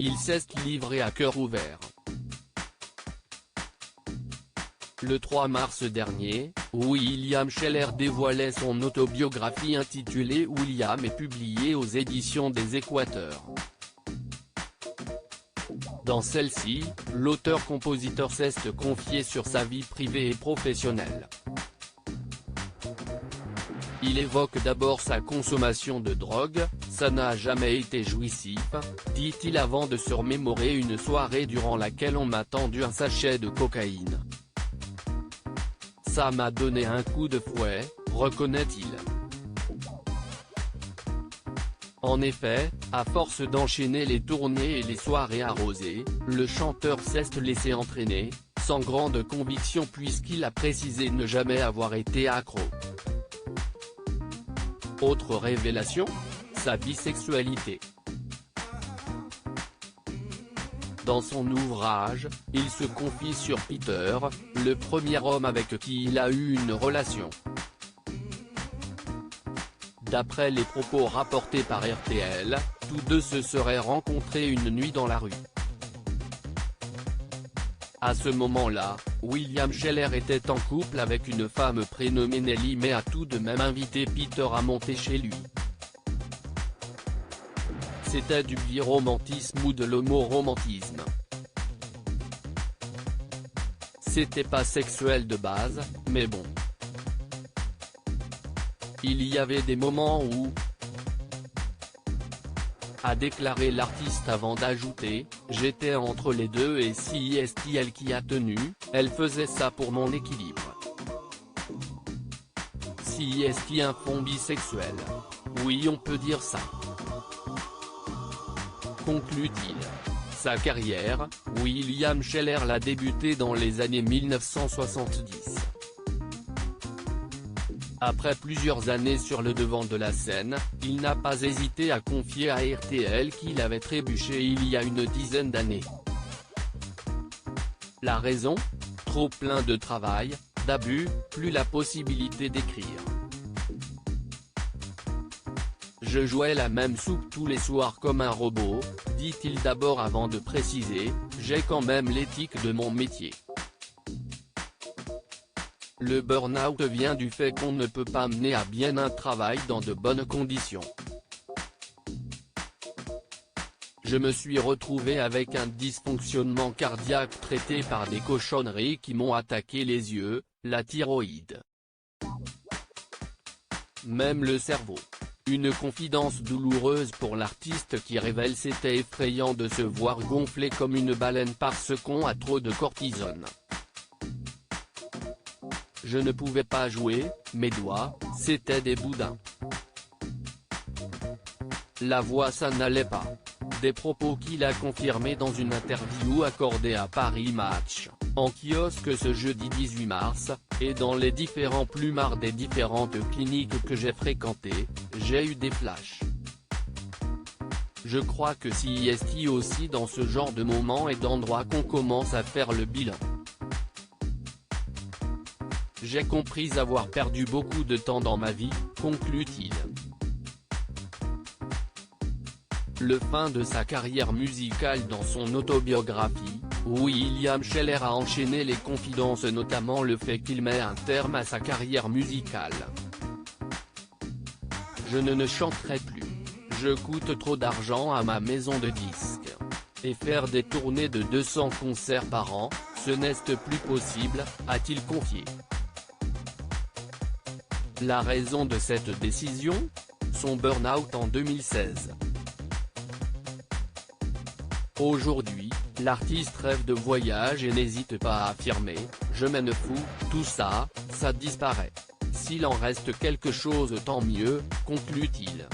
il s'est livré à cœur ouvert. Le 3 mars dernier, William Scheller dévoilait son autobiographie intitulée William et publiée aux éditions des Équateurs. Dans celle-ci, l'auteur-compositeur s'est confié sur sa vie privée et professionnelle. Il évoque d'abord sa consommation de drogue, ça n'a jamais été jouissif, dit-il avant de se remémorer une soirée durant laquelle on m'a tendu un sachet de cocaïne. Ça m'a donné un coup de fouet, reconnaît-il. En effet, à force d'enchaîner les tournées et les soirées arrosées, le chanteur s'est laissé entraîner, sans grande conviction puisqu'il a précisé ne jamais avoir été accro. Autre révélation, sa bisexualité. Dans son ouvrage, il se confie sur Peter, le premier homme avec qui il a eu une relation. D'après les propos rapportés par RTL, tous deux se seraient rencontrés une nuit dans la rue. À ce moment-là, William Scheller était en couple avec une femme prénommée Nelly mais a tout de même invité Peter à monter chez lui. C'était du biromantisme ou de l'homoromantisme. C'était pas sexuel de base, mais bon. Il y avait des moments où, a déclaré l'artiste avant d'ajouter, j'étais entre les deux et si est elle qui a tenu, elle faisait ça pour mon équilibre. Si est un fond bisexuel. Oui, on peut dire ça. Conclut-il. Sa carrière, William Scheller l'a débutée dans les années 1970. Après plusieurs années sur le devant de la scène, il n'a pas hésité à confier à RTL qu'il avait trébuché il y a une dizaine d'années. La raison ? Trop plein de travail, d'abus, plus la possibilité d'écrire. Je jouais la même soupe tous les soirs comme un robot, dit-il d'abord avant de préciser, j'ai quand même l'éthique de mon métier. Le burn-out vient du fait qu'on ne peut pas mener à bien un travail dans de bonnes conditions. Je me suis retrouvé avec un dysfonctionnement cardiaque traité par des cochonneries qui m'ont attaqué les yeux, la thyroïde. Même le cerveau. Une confidence douloureuse pour l'artiste qui révèle c'était effrayant de se voir gonfler comme une baleine parce qu'on a trop de cortisone. Je ne pouvais pas jouer, mes doigts, c'était des boudins. La voix ça n'allait pas. Des propos qu'il a confirmés dans une interview accordée à Paris Match, en kiosque ce jeudi 18 mars, et dans les différents plumards des différentes cliniques que j'ai fréquentées, j'ai eu des flashs. Je crois que si est aussi dans ce genre de moments et d'endroits qu'on commence à faire le bilan. J'ai compris avoir perdu beaucoup de temps dans ma vie, conclut-il. Le fin de sa carrière musicale dans son autobiographie, William Scheller a enchaîné les confidences notamment le fait qu'il met un terme à sa carrière musicale. Je ne chanterai plus. Je coûte trop d'argent à ma maison de disques. Et faire des tournées de 200 concerts par an, ce n'est plus possible, a-t-il confié. La raison de cette décision ? Son burn-out en 2016. Aujourd'hui, l'artiste rêve de voyage et n'hésite pas à affirmer « Je m'en fous, tout ça, ça disparaît. S'il en reste quelque chose tant mieux », conclut-il.